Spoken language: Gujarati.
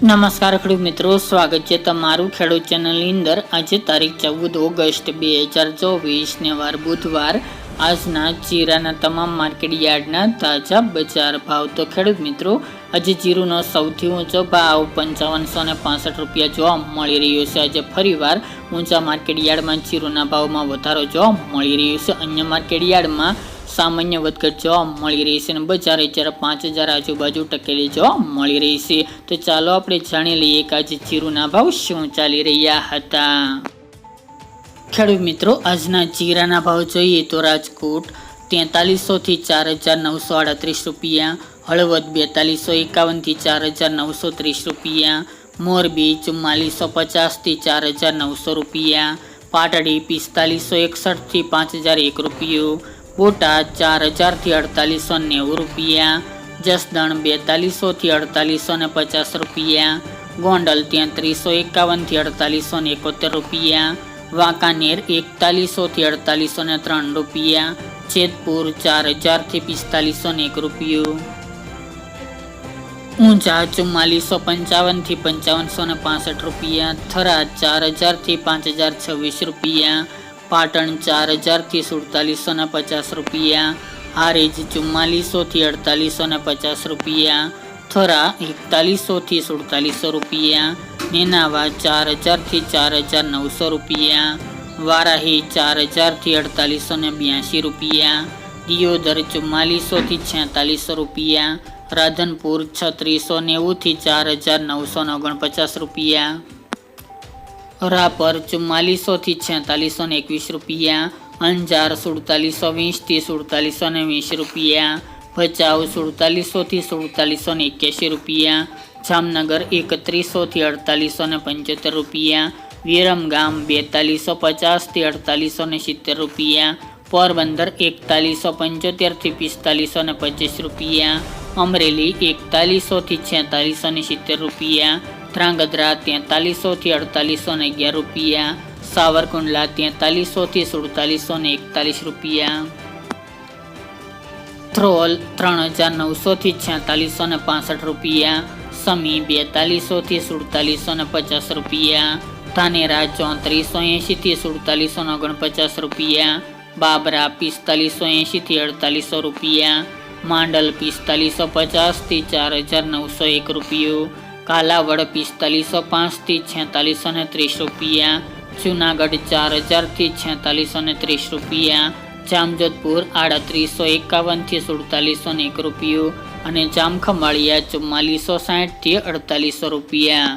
નમસ્કાર ખેડૂત મિત્રો, સ્વાગત છે તમારું ખેડૂત ચેનલની અંદર। આજે તારીખ 14 ઓગસ્ટ 2024 ને વાર બુધવાર। આજના જીરાના તમામ માર્કેટ યાર્ડના તાજા બજાર ભાવ। તો ખેડૂત મિત્રો, આજે જીરુનો સૌથી ઊંચો ભાવ 5565 રૂપિયા જોવા મળી રહ્યો છે। આજે ફરીવાર ઊંચા માર્કેટ યાર્ડમાં જીરુના ભાવમાં વધારો જોવા મળી રહ્યો છે। અન્ય માર્કેટ યાર્ડમાં સામાન્ય વધઘટ જોવા મળી રહી છે અને બજાર અત્યારે 5000 આજુબાજુ ટકેલી જોવા મળી રહી છે। તો ચાલો આપણે જાણી લઈએ કે આજે જીરુના ભાવ શું ચાલી રહ્યા હતા। ખેડૂત મિત્રો, આજના જીરાના ભાવ જોઈએ તો રાજકોટ 4300 થી 4938 રૂપિયા, હળવદ 4251 થી 4930 રૂપિયા, મોરબી 4450 થી 4900 રૂપિયા, પાટડી 4561 થી 5001 રૂપિયો, બોટાદ 4000 થી 4890 રૂપિયા, જસદણ 4200 થી 4850 રૂપિયા, ગોંડલ 3351 થી 4871 રૂપિયા, વાંકાનેર 4100 થી 4803 રૂપિયા, જેતપુર 4000 થી 4501 રૂપિયો, ઊંઝા 4455 થી 5565 રૂપિયા, થરાદ 4000 થી 5026 રૂપિયા, પાટણ 4000 થી 4750 રૂપિયા, હારીજ 4400 થી 4850 રૂપિયા, થરા 4100 થી 4700 રૂપિયા, નેનાવા 4000 થી 4900 રૂપિયા, વારાહી 4000 થી 4882 રૂપિયા, દિયોદર 4400 થી 4600 રૂપિયા, રાધનપુર 3690 થી 4949 રૂપિયા, રાપર 4400 થી 4621 રૂપિયા, અંજાર 4720 થી 4720 રૂપિયા, ભચાઉ 4700 થી 4781 રૂપિયા, જામનગર 3100 થી 4875 રૂપિયા, વિરમગામ 4250 થી 4870 રૂપિયા, પોરબંદર 4175 થી 4525 રૂપિયા, અમરેલી 4100 થી 4670 રૂપિયા, ધ્રાંગધ્રા 4300 થી 4811 રૂપિયા, સાવરકુંડલા 4300 થી 4741 રૂપિયા, થ્રોલ 3900 થી 4665 રૂપિયા, સમી 4200 થી 4750 રૂપિયા, ધાનેરા 3480 થી 4749 રૂપિયા, બાબરા 4580 થી 4800 રૂપિયા, માંડલ 4550 થી 4901 રૂપિયો, કાલાવડ 4505 થી 4630 રૂપિયા, જુનાગઢ 4000 થી 4630 રૂપિયા, જામજોધપુર 3851 થી 4701 રૂપિયો અને જામખંભાળિયા 4460 થી 4800 રૂપિયા।